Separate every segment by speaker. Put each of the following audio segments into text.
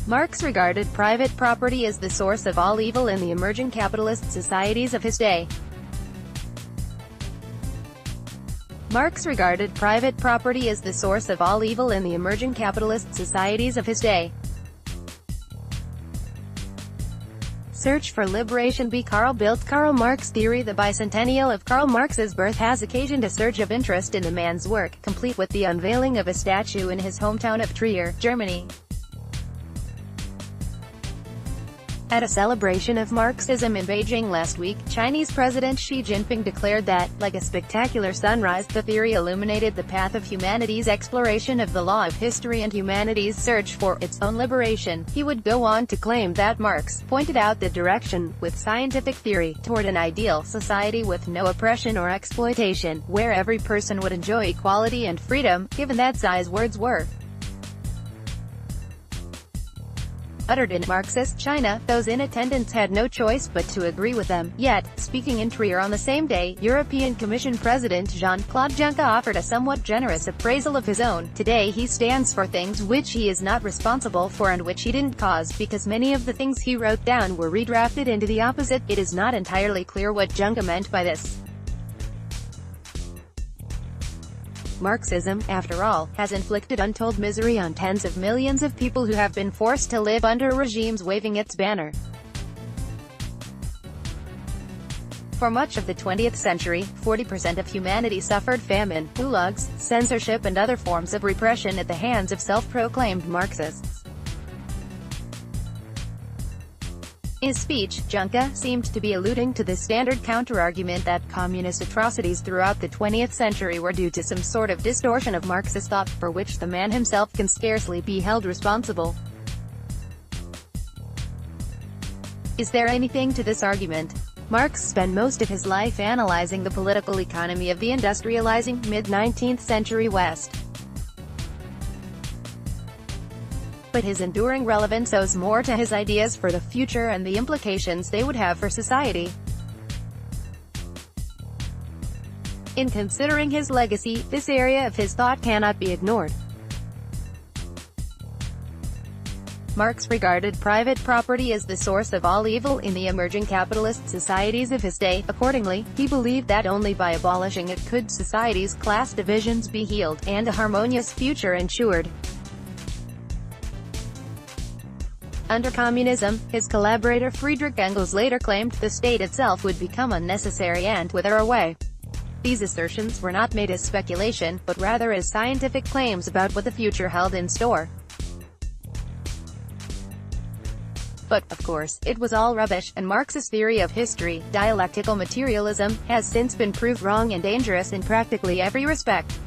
Speaker 1: Marx regarded private property as the source of all evil in the emerging capitalist societies of his day. Marx regarded private property as the source of all evil in the emerging capitalist societies of his day. Search for Liberation by Karl Bildt. Karl Marx theory. The bicentennial of Karl Marx's birth has occasioned a surge of interest in the man's work, complete with the unveiling of a statue in his hometown of Trier, Germany. At a celebration of Marxism in Beijing last week, Chinese President Xi Jinping declared that, like a spectacular sunrise, the theory illuminated the path of humanity's exploration of the law of history and humanity's search for its own liberation. He would go on to claim that Marx pointed out the direction, with scientific theory, toward an ideal society with no oppression or exploitation, where every person would enjoy equality and freedom, given that Xi's words were uttered in Marxist China. Those in attendance had no choice but to agree with them. Yet, speaking in Trier on the same day, European Commission President Jean-Claude Juncker offered a somewhat generous appraisal of his own. Today he stands for things which he is not responsible for and which he didn't cause, because many of the things he wrote down were redrafted into the opposite. It is not entirely clear what Juncker meant by this. Marxism, after all, has inflicted untold misery on tens of millions of people who have been forced to live under regimes waving its banner. For much of the 20th century, 40% of humanity suffered famine, gulags, censorship and other forms of repression at the hands of self-proclaimed Marxists. In his speech, Juncker seemed to be alluding to the standard counterargument that communist atrocities throughout the 20th century were due to some sort of distortion of Marxist thought, for which the man himself can scarcely be held responsible. Is there anything to this argument? Marx spent most of his life analyzing the political economy of the industrializing, mid-19th century West. But his enduring relevance owes more to his ideas for the future and the implications they would have for society. In considering his legacy, this area of his thought cannot be ignored. Marx regarded private property as the source of all evil in the emerging capitalist societies of his day. Accordingly, he believed that only by abolishing it could society's class divisions be healed, and a harmonious future ensured. Under communism, his collaborator Friedrich Engels later claimed the state itself would become unnecessary and wither away. These assertions were not made as speculation, but rather as scientific claims about what the future held in store. But, of course, it was all rubbish, and Marx's theory of history, dialectical materialism, has since been proved wrong and dangerous in practically every respect.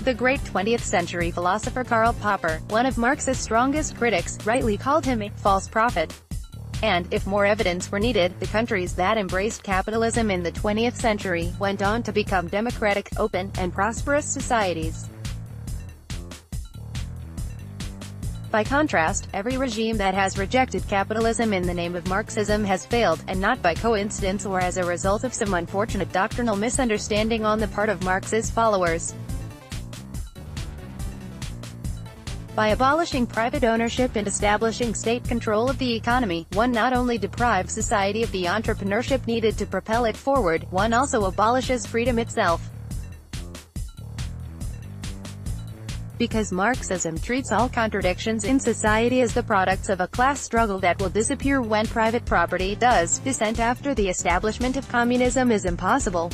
Speaker 1: The great 20th century philosopher Karl Popper, one of Marx's strongest critics, rightly called him a false prophet. And, if more evidence were needed, the countries that embraced capitalism in the 20th century went on to become democratic, open, and prosperous societies. By contrast, every regime that has rejected capitalism in the name of Marxism has failed, and not by coincidence or as a result of some unfortunate doctrinal misunderstanding on the part of Marx's followers. By abolishing private ownership and establishing state control of the economy, one not only deprives society of the entrepreneurship needed to propel it forward, one also abolishes freedom itself. Because Marxism treats all contradictions in society as the products of a class struggle that will disappear when private property does, dissent after the establishment of communism is impossible.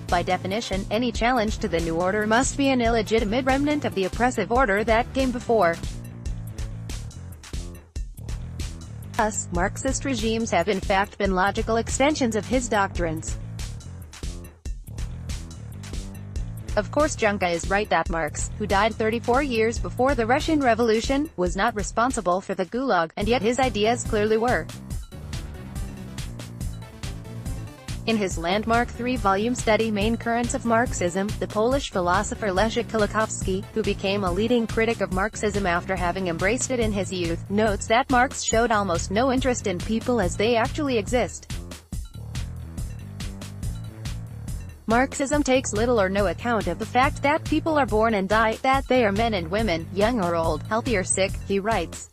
Speaker 1: By definition, any challenge to the new order must be an illegitimate remnant of the oppressive order that came before. Thus, Marxist regimes have in fact been logical extensions of his doctrines. Of course, Juncker is right that Marx, who died 34 years before the Russian Revolution, was not responsible for the Gulag, and yet his ideas clearly were. In his landmark 3-volume study Main Currents of Marxism, the Polish philosopher Leszek Kolakowski, who became a leading critic of Marxism after having embraced it in his youth, notes that Marx showed almost no interest in people as they actually exist. Marxism takes little or no account of the fact that people are born and die, that they are men and women, young or old, healthy or sick, he writes.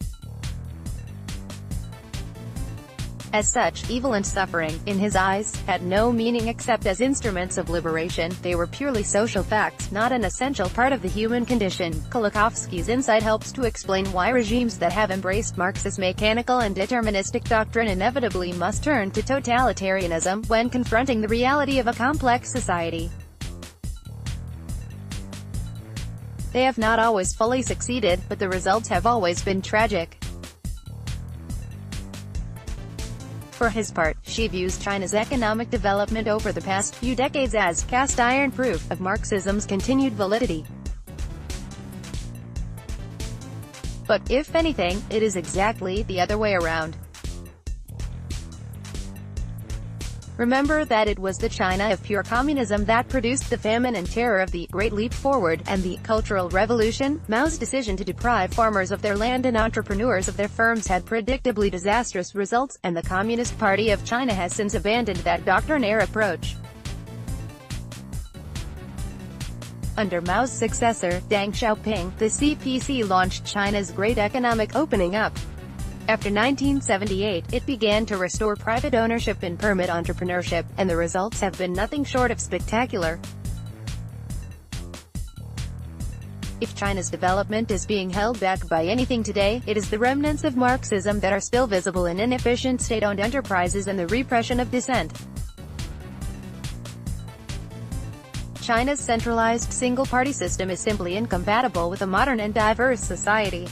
Speaker 1: As such, evil and suffering, in his eyes, had no meaning except as instruments of liberation. They were purely social facts, not an essential part of the human condition. Kolakowski's insight helps to explain why regimes that have embraced Marxist mechanical and deterministic doctrine inevitably must turn to totalitarianism when confronting the reality of a complex society. They have not always fully succeeded, but the results have always been tragic. For his part, Xi views China's economic development over the past few decades as cast-iron proof of Marxism's continued validity. But, if anything, it is exactly the other way around. Remember that it was the China of pure communism that produced the famine and terror of the Great Leap Forward, and the Cultural Revolution. Mao's decision to deprive farmers of their land and entrepreneurs of their firms had predictably disastrous results, and the Communist Party of China has since abandoned that doctrinaire approach. Under Mao's successor, Deng Xiaoping, the CPC launched China's Great Economic Opening Up. After 1978, it began to restore private ownership and permit entrepreneurship, and the results have been nothing short of spectacular. If China's development is being held back by anything today, it is the remnants of Marxism that are still visible in inefficient state-owned enterprises and the repression of dissent. China's centralized single-party system is simply incompatible with a modern and diverse society.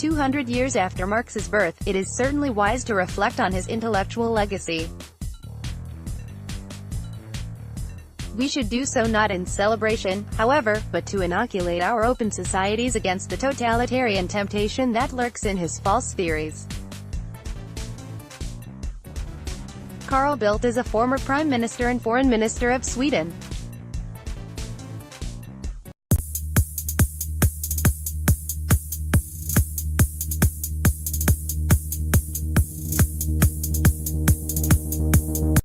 Speaker 1: 200 years after Marx's birth, it is certainly wise to reflect on his intellectual legacy. We should do so not in celebration, however, but to inoculate our open societies against the totalitarian temptation that lurks in his false theories. Carl Bildt is a former Prime Minister and Foreign Minister of Sweden.